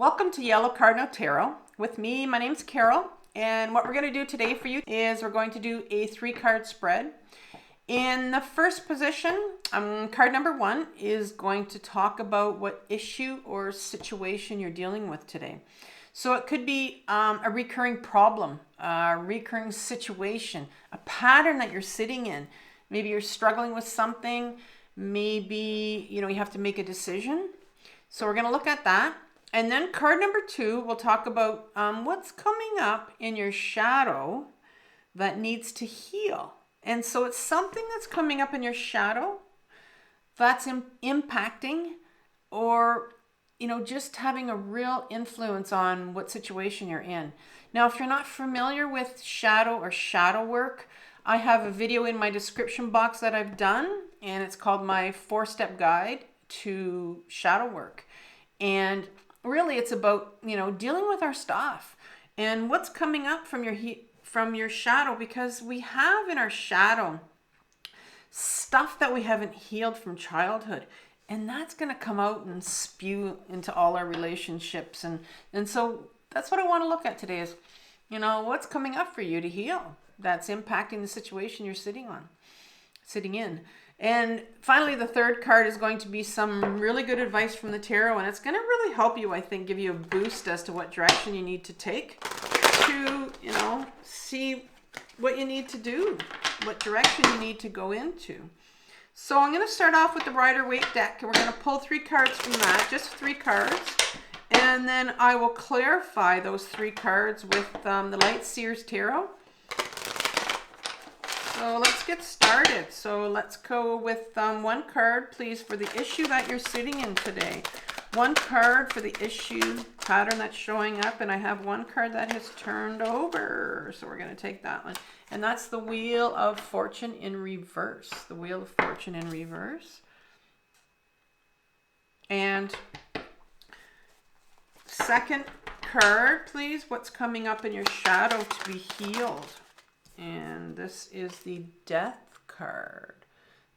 Welcome to Yellow Cardinal Tarot. With me, my name's Carol, and what we're going to do today for you is we're going to do a 3-card spread. In the first position, card number 1 is going to talk about what issue or situation you're dealing with today. So it could be a recurring problem, a recurring situation, a pattern that you're sitting in. Maybe you're struggling with something. Maybe, you have to make a decision. So we're going to look at that. And then card number 2, we'll talk about what's coming up in your shadow that needs to heal. And so it's something that's coming up in your shadow that's impacting or, just having a real influence on what situation you're in. Now, if you're not familiar with shadow or shadow work, I have a video in my description box that I've done, and it's called my 4-step guide to shadow work. And really, it's about, dealing with our stuff and what's coming up from your shadow, because we have in our shadow stuff that we haven't healed from childhood, and that's going to come out and spew into all our relationships. And so that's what I want to look at today is, what's coming up for you to heal that's impacting the situation you're sitting in. And finally, the 3rd card is going to be some really good advice from the tarot, and it's going to really help you, I think, give you a boost as to what direction you need to take to, see what you need to do, what direction you need to go into. So I'm going to start off with the Rider-Waite deck, and we're going to pull 3 cards from that, just 3 cards. And then I will clarify those 3 cards with the Light Seer's Tarot. So let's get started. So let's go with 1 card, please, for the issue that you're sitting in today. 1 card for the issue pattern that's showing up, and I have 1 card that has turned over. So we're going to take that one. And that's the Wheel of Fortune in reverse. The Wheel of Fortune in reverse. And 2nd card, please. What's coming up in your shadow to be healed? And this is the Death card.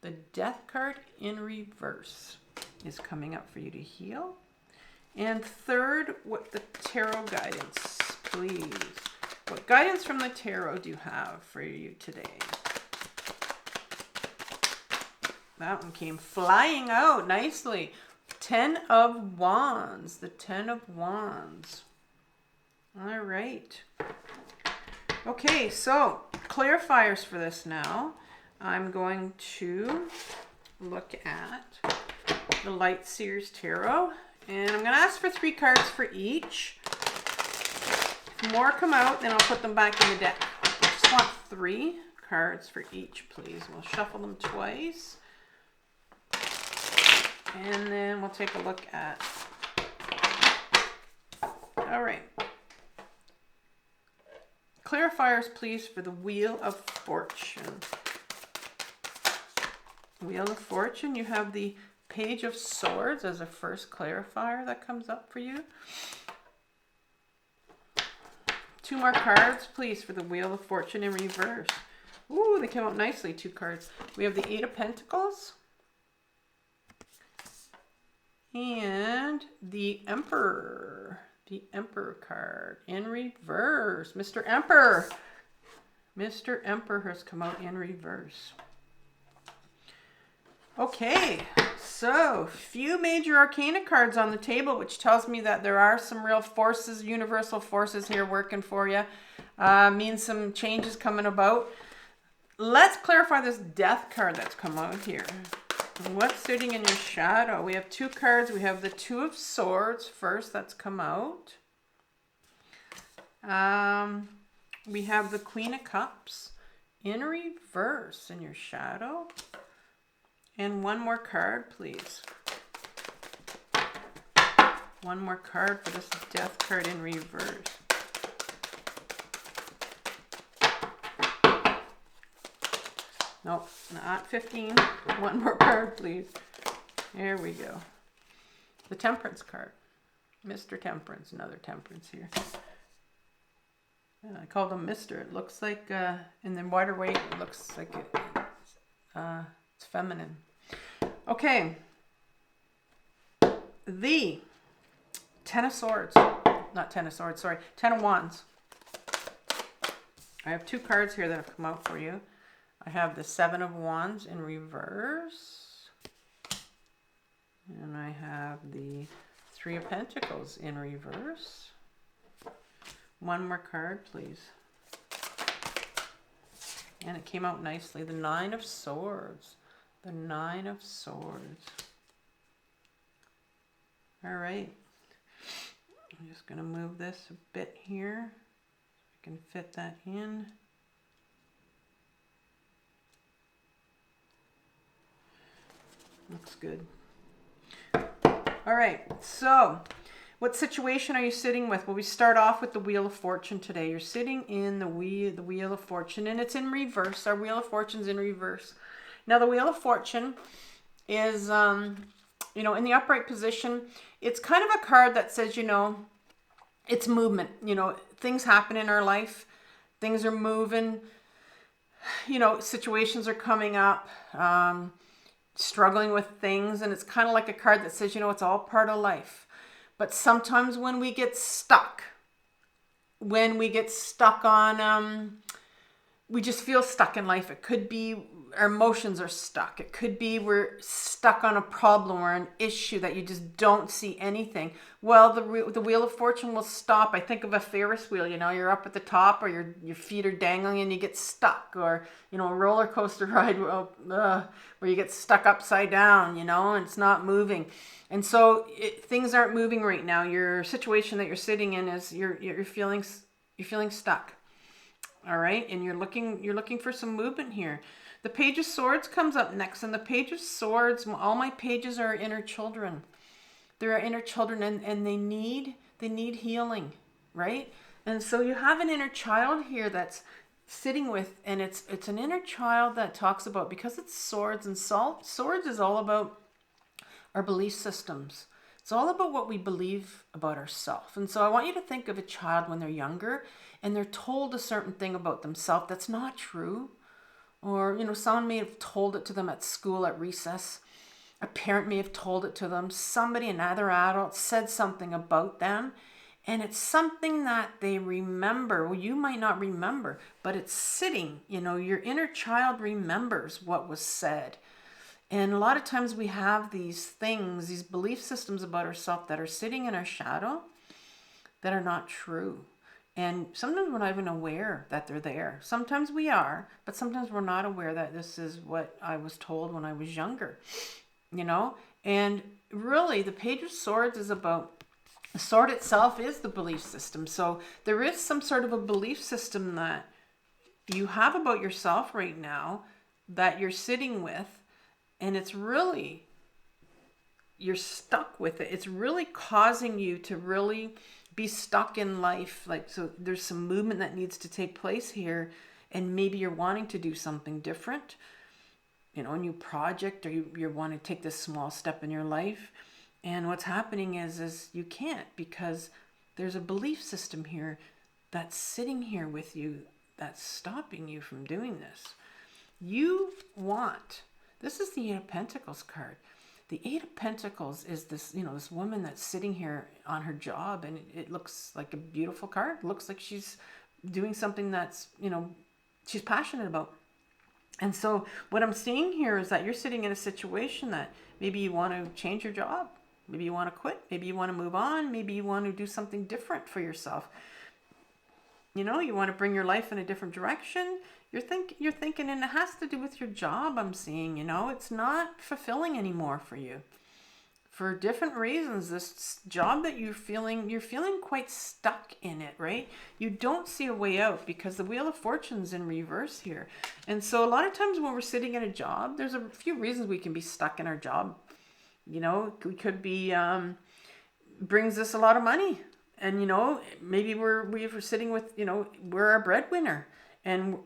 The Death card in reverse is coming up for you to heal. And 3rd, what the tarot guidance, please. What guidance from the tarot do you have for you today? That one came flying out nicely. 10 of Wands. The 10 of Wands. All right. Okay, so clarifiers for this now. I'm going to look at the Light Seer's Tarot, and I'm going to ask for 3 cards for each. If more come out, then I'll put them back in the deck. I just want 3 cards for each, please. We'll shuffle them twice, and then we'll take a look at. All right. Clarifiers, please, for the Wheel of Fortune. Wheel of Fortune, you have the Page of Swords as a first clarifier that comes up for you. 2 more cards, please, for the Wheel of Fortune in reverse. Ooh, they came out nicely, 2 cards. We have the 8 of Pentacles and the Emperor. The Emperor card in reverse. Mr. Emperor. Mr. Emperor has come out in reverse. Okay, so few major arcana cards on the table, which tells me that there are some real forces, universal forces here working for you. Means some changes coming about. Let's clarify this Death card that's come out here. What's sitting in your shadow? We have 2 cards. We have the 2 of Swords first that's come out. We have the Queen of Cups in reverse in your shadow. And 1 more card, please. 1 more card for this Death card in reverse. Nope, not 15. 1 more card, please. There we go. The Temperance card. Mr. Temperance, another Temperance here. I called him Mr. It looks like, in the Rider-Waite, it looks like it's feminine. Okay. The Ten of Swords. Not Ten of Swords, sorry. Ten of Wands. I have 2 cards here that have come out for you. I have the Seven of Wands in reverse. And I have the Three of Pentacles in reverse. One more card, please. And it came out nicely. The Nine of Swords. The Nine of Swords. All right. I'm just going to move this a bit here. So I can fit that in. Looks good. All right. So what situation are you sitting with? Well, we start off with the Wheel of Fortune today. You're sitting in the Wheel of Fortune, and it's in reverse. Our Wheel of Fortune's in reverse. Now, the Wheel of Fortune is, you know, in the upright position. It's kind of a card that says, you know, it's movement. You know, things happen in our life. Things are moving. You know, situations are coming up. Struggling with things. And it's kind of like a card that says, you know, it's all part of life. But sometimes when we get stuck on, we just feel stuck in life. It could be our emotions are stuck. It could be we're stuck on a problem or an issue that you just don't see anything. Well, the Wheel of Fortune will stop. I think of a Ferris wheel, you know, you're up at the top or your feet are dangling and you get stuck, or, you know, a roller coaster ride where you get stuck upside down, you know, and it's not moving. And so things aren't moving right now. Your situation that you're sitting in is you're feeling stuck. All right, and you're looking for some movement here. The Page of Swords comes up next, and the Page of Swords, all my pages are inner children. There are inner children, and they need healing, right? And so you have an inner child here that's sitting with, and it's an inner child that talks about, because it's swords, and swords is all about our belief systems. It's all about what we believe about ourselves. And so I want you to think of a child when they're younger and they're told a certain thing about themselves that's not true. Or, you know, someone may have told it to them at school at recess. A parent may have told it to them. Somebody, another adult, said something about them. And it's something that they remember. Well, you might not remember, but it's sitting. You know, your inner child remembers what was said. And a lot of times we have these things, these belief systems about ourselves that are sitting in our shadow that are not true. And sometimes we're not even aware that they're there. Sometimes we are, but sometimes we're not aware that this is what I was told when I was younger, you know? And really, the Page of Swords is about, the sword itself is the belief system. So there is some sort of a belief system that you have about yourself right now that you're sitting with, and it's really, you're stuck with it. It's really causing you to really be stuck in life. Like, so there's some movement that needs to take place here, and maybe you're wanting to do something different, you know, a new project, or you're wanting to take this small step in your life. And what's happening is you can't, because there's a belief system here that's sitting here with you that's stopping you from doing this. This is the Eight of Pentacles card. The Eight of Pentacles is this, you know, this woman that's sitting here on her job, and it looks like a beautiful card. It looks like she's doing something that's, you know, she's passionate about. And so what I'm seeing here is that you're sitting in a situation that maybe you want to change your job. Maybe you want to quit. Maybe you want to move on. Maybe you want to do something different for yourself. You know, you want to bring your life in a different direction. You're thinking, and it has to do with your job, I'm seeing, you know. It's not fulfilling anymore for you. For different reasons, this job that you're feeling quite stuck in it, right? You don't see a way out because the Wheel of Fortune's in reverse here. And so a lot of times when we're sitting in a job, there's a few reasons we can be stuck in our job. You know, we could be, brings us a lot of money. And, you know, maybe we're sitting with, you know, we're a breadwinner, and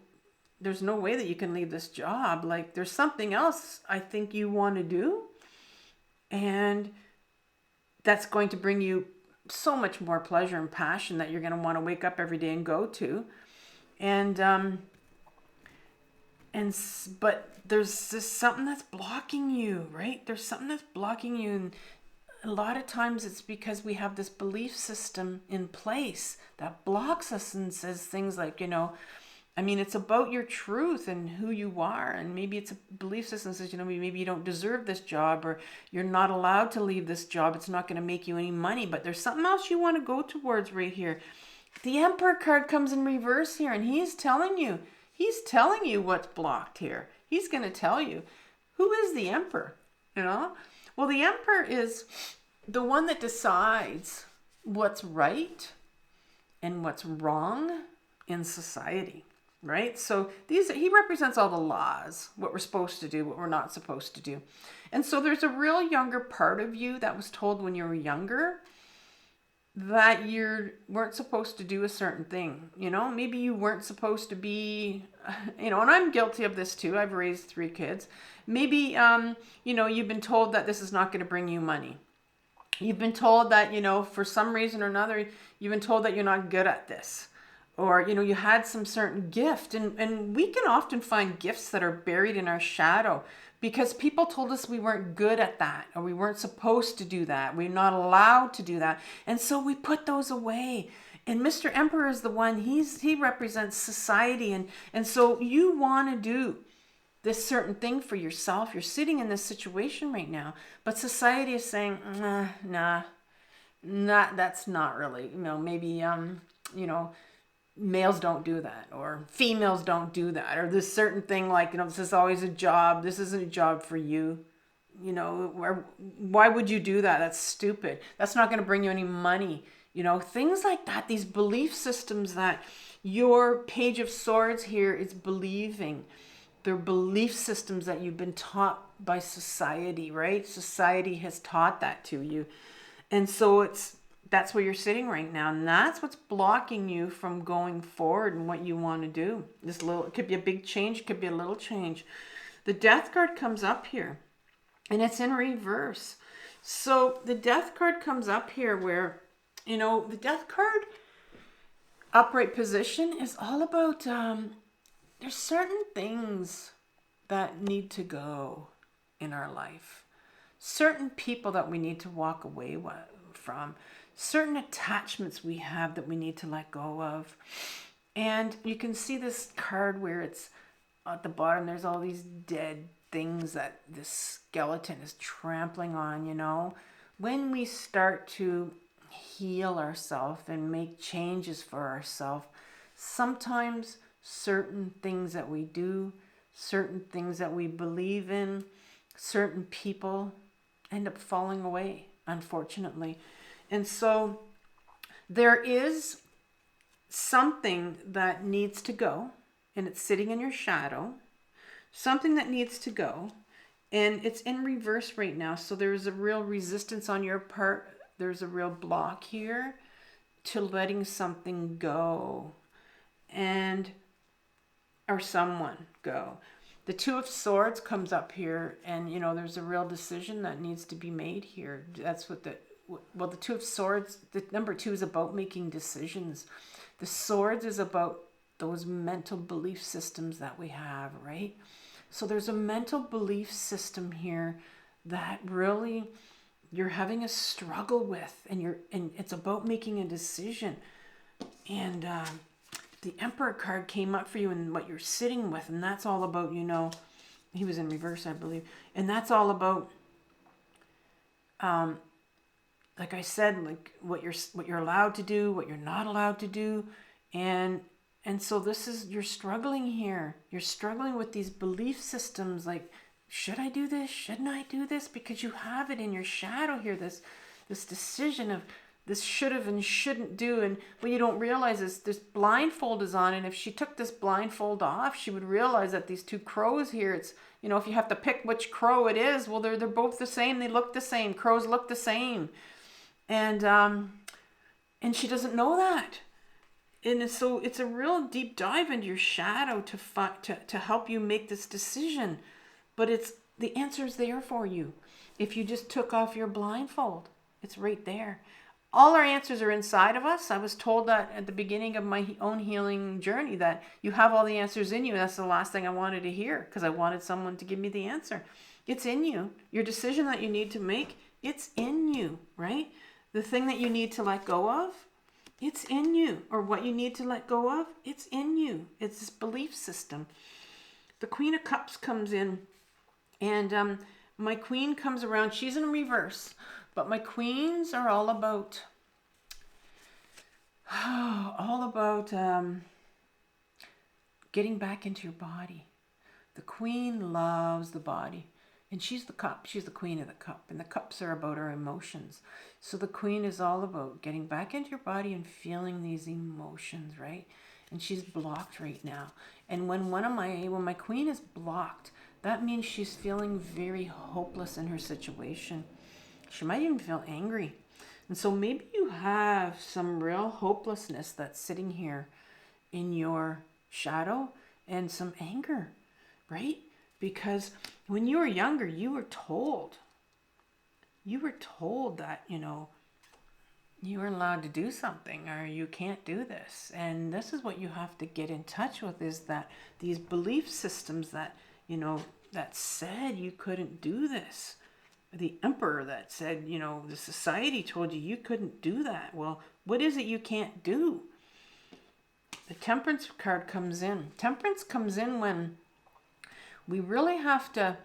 there's no way that you can leave this job. Like, there's something else I think you want to do, and that's going to bring you so much more pleasure and passion that you're going to want to wake up every day and go to. But there's just something that's blocking you, right? There's something that's blocking you. And a lot of times it's because we have this belief system in place that blocks us and says things like, it's about your truth and who you are. And maybe it's a belief system that says, maybe you don't deserve this job, or you're not allowed to leave this job. It's not going to make you any money, but there's something else you want to go towards right here. The Emperor card comes in reverse here, and he's telling you what's blocked here. He's going to tell you. Who is the Emperor? Well, the Emperor is the one that decides what's right and what's wrong in society, right? So he represents all the laws, what we're supposed to do, what we're not supposed to do. And so there's a real younger part of you that was told when you were younger that you weren't supposed to do a certain thing. Maybe you weren't supposed to be, and I'm guilty of this too. I've raised 3 kids. Maybe, you've been told that this is not going to bring you money. You've been told that, for some reason or another, you've been told that you're not good at this. Or, you had some certain gift. And we can often find gifts that are buried in our shadow because people told us we weren't good at that, or we weren't supposed to do that. We're not allowed to do that. And so we put those away. And Mr. Emperor is the one, he represents society. And so you want to do this certain thing for yourself. You're sitting in this situation right now, but society is saying, nah, that's not really, maybe, males don't do that, or females don't do that, or this certain thing like, this is always a job. This isn't a job for you. Why would you do that? That's stupid. That's not going to bring you any money. Things like that, these belief systems that your Page of Swords here is believing. They're belief systems that you've been taught by society, right? Society has taught that to you. And so that's where you're sitting right now. And that's what's blocking you from going forward and what you want to do. It could be a big change, it could be a little change. The Death card comes up here, and it's in reverse. So the Death card comes up here where, the Death card upright position is all about, there's certain things that need to go in our life. Certain people that we need to walk away from. Certain attachments we have that we need to let go of. And you can see this card where it's at the bottom, there's all these dead things that this skeleton is trampling on, When we start to heal ourselves and make changes for ourselves, sometimes certain things that we do, certain things that we believe in, certain people end up falling away, unfortunately. And so there is something that needs to go, and it's sitting in your shadow, something that needs to go, and it's in reverse right now. So there's a real resistance on your part. There's a real block here to letting something go or someone go. The Two of Swords comes up here, and there's a real decision that needs to be made here. That's what the Two of Swords, the number 2 is about making decisions. The Swords is about those mental belief systems that we have, right? So there's a mental belief system here that really you're having a struggle with, and it's about making a decision. And the Emperor card came up for you and what you're sitting with, and that's all about, he was in reverse, I believe. And that's all about, like I said, like what you're allowed to do, what you're not allowed to do. And so you're struggling here. You're struggling with these belief systems like, should I do this? Shouldn't I do this? Because you have it in your shadow here, this decision of this should have and shouldn't do. And what you don't realize is this blindfold is on. And if she took this blindfold off, she would realize that these 2 crows here, it's, if you have to pick which crow it is, well, they're both the same. They look the same. Crows look the same. And she doesn't know that. And so it's a real deep dive into your shadow to help you make this decision. But the answer is there for you. If you just took off your blindfold, it's right there. All our answers are inside of us. I was told that at the beginning of my own healing journey, that you have all the answers in you. That's the last thing I wanted to hear, because I wanted someone to give me the answer. It's in you. Your decision that you need to make, it's in you, right? The thing that you need to let go of, it's in you. Or what you need to let go of, it's in you. It's this belief system. The Queen of Cups comes in, and my Queen comes around. She's in reverse, but my Queens are all about getting back into your body. The Queen loves the body, and she's the cup. She's the Queen of the cup, and the cups are about our emotions. So the Queen is all about getting back into your body and feeling these emotions, right? And she's blocked right now. And when my Queen is blocked, that means she's feeling very hopeless in her situation. She might even feel angry. And so maybe you have some real hopelessness that's sitting here in your shadow and some anger, right? Because when you were younger, you were told that, you were allowed to do something, or you can't do this. And this is what you have to get in touch with, is that these belief systems that, that said you couldn't do this. The emperor that said, the society told you couldn't do that. Well, what is it you can't do? The Temperance card comes in. Temperance comes in when we really have to,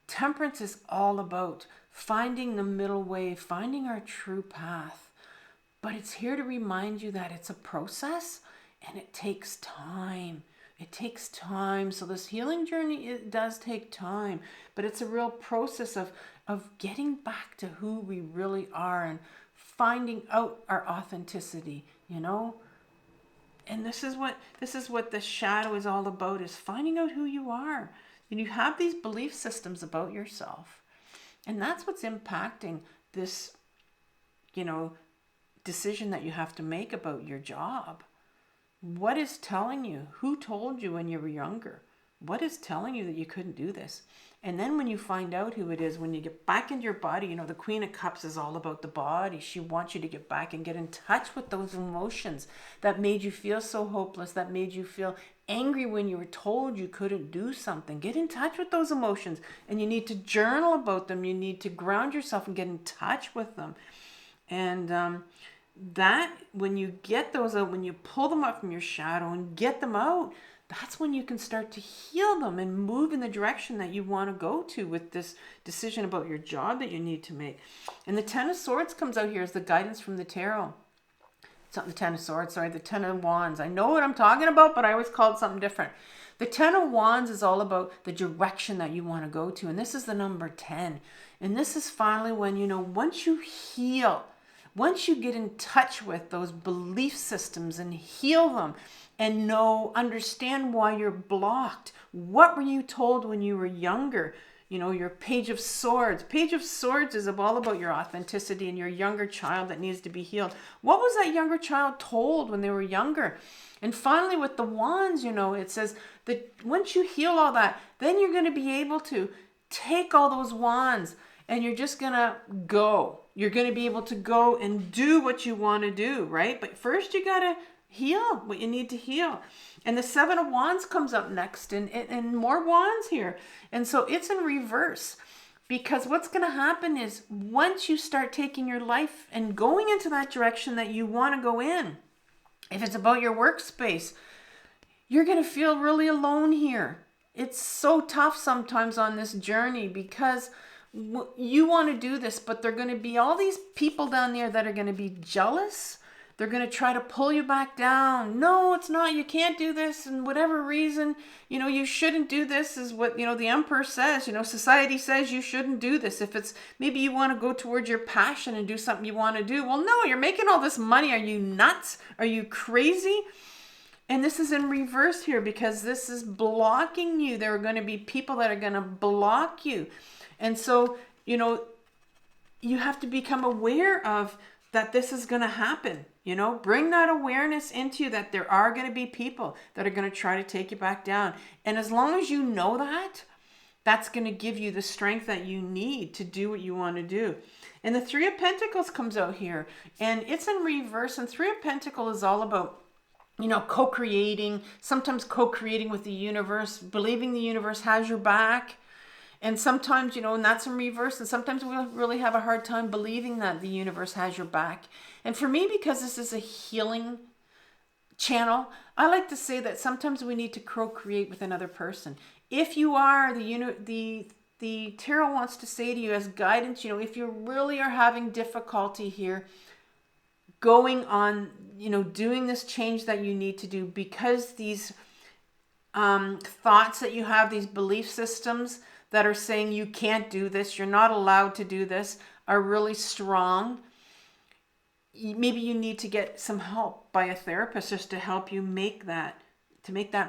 temperance is all about finding the middle way, finding our true path. But it's here to remind you that it's a process and it takes time. It takes time. So this healing journey, it does take time, but it's a real process of getting back to who we really are and finding out our authenticity, And this is what the shadow is all about, is finding out who you are. And you have these belief systems about yourself. And that's what's impacting this, decision that you have to make about your job. What is telling you? Who told you when you were younger? What is telling you that you couldn't do this? And then when you find out who it is, when you get back into your body, the Queen of Cups is all about the body. She wants you to get back and get in touch with those emotions that made you feel so hopeless, that made you feel angry when you were told you couldn't do something. Get in touch with those emotions, and you need to journal about them. You need to ground yourself and get in touch with them. And that, when you get those out, when you pull them up from your shadow and get them out, that's when you can start to heal them and move in the direction that you want to go to with this decision about your job that you need to make. And the Ten of Swords comes out here as the guidance from the tarot. It's not the Ten of Swords, sorry, the Ten of Wands. I know what I'm talking about, but I always call it something different. The Ten of Wands is all about the direction that you want to go to. And this is the number 10. And this is finally when, once you heal, once you get in touch with those belief systems and heal them and understand why you're blocked. What were you told when you were younger? Your Page of Swords. Page of Swords is all about your authenticity and your younger child that needs to be healed. What was that younger child told when they were younger? And finally, with the Wands, it says that once you heal all that, then you're going to be able to take all those wands and you're just going to go. You're going to be able to go and do what you want to do, right? But first you got to heal what you need to heal. And the Seven of Wands comes up next, and more wands here. And so it's in reverse, because what's going to happen is once you start taking your life and going into that direction that you want to go in, if it's about your workspace, you're going to feel really alone here. It's so tough sometimes on this journey because you want to do this, but there are going to be all these people down there that are going to be jealous. They're going to try to pull you back down. No, it's not. You can't do this. And whatever reason, you shouldn't do this is what, the emperor says. Society says you shouldn't do this. If it's maybe you want to go towards your passion and do something you want to do. Well, no, you're making all this money. Are you nuts? Are you crazy? And this is in reverse here because this is blocking you. There are going to be people that are going to block you. And so, you have to become aware of that this is going to happen. Bring that awareness into you that there are going to be people that are going to try to take you back down. And as long as you know that, that's going to give you the strength that you need to do what you want to do. And the Three of Pentacles comes out here and it's in reverse. And Three of Pentacles is all about you know, co-creating, sometimes co-creating with the universe, believing the universe has your back. And sometimes, you know, and that's in reverse. And sometimes we'll really have a hard time believing that the universe has your back. And for me, because this is a healing channel, I like to say that sometimes we need to co-create with another person. If you are the tarot wants to say to you as guidance, you know, if you really are having difficulty here going on, you know, doing this change that you need to do, because these thoughts that you have, these belief systems that are saying you can't do this, you're not allowed to do this, are really strong. Maybe you need to get some help by a therapist just to help you make that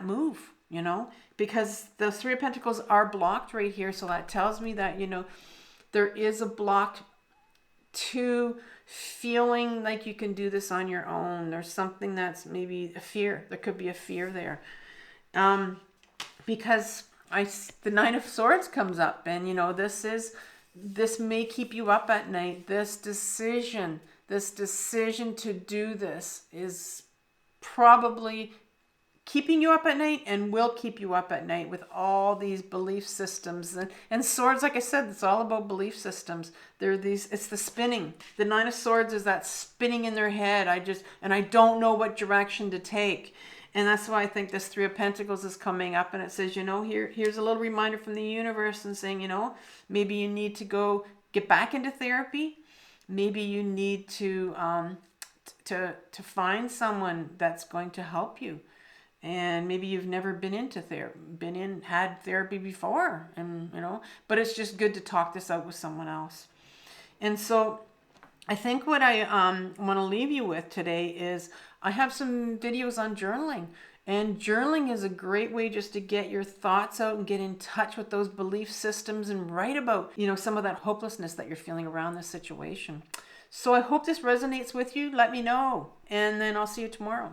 move, you know, because the Three of Pentacles are blocked right here. So that tells me that, you know, there is a block to feeling like you can do this on your own. There's something that's maybe a fear. There could be a fear there. Because the Nine of Swords comes up, and you know, this may keep you up at night. This decision to do this is probably keeping you up at night, and will keep you up at night with all these belief systems. And swords, like I said, it's all about belief systems. It's the spinning. The Nine of Swords is that spinning in their head. I don't know what direction to take. And that's why I think this Three of Pentacles is coming up, and it says, you know, here's a little reminder from the universe and saying, you know, maybe you need to go get back into therapy. Maybe you need to find someone that's going to help you. And maybe you've never been into had therapy before, and you know, but it's just good to talk this out with someone else. And so I think what I want to leave you with today is I have some videos on journaling. And journaling is a great way just to get your thoughts out and get in touch with those belief systems and write about, you know, some of that hopelessness that you're feeling around this situation. So I hope this resonates with you. Let me know. And then I'll see you tomorrow.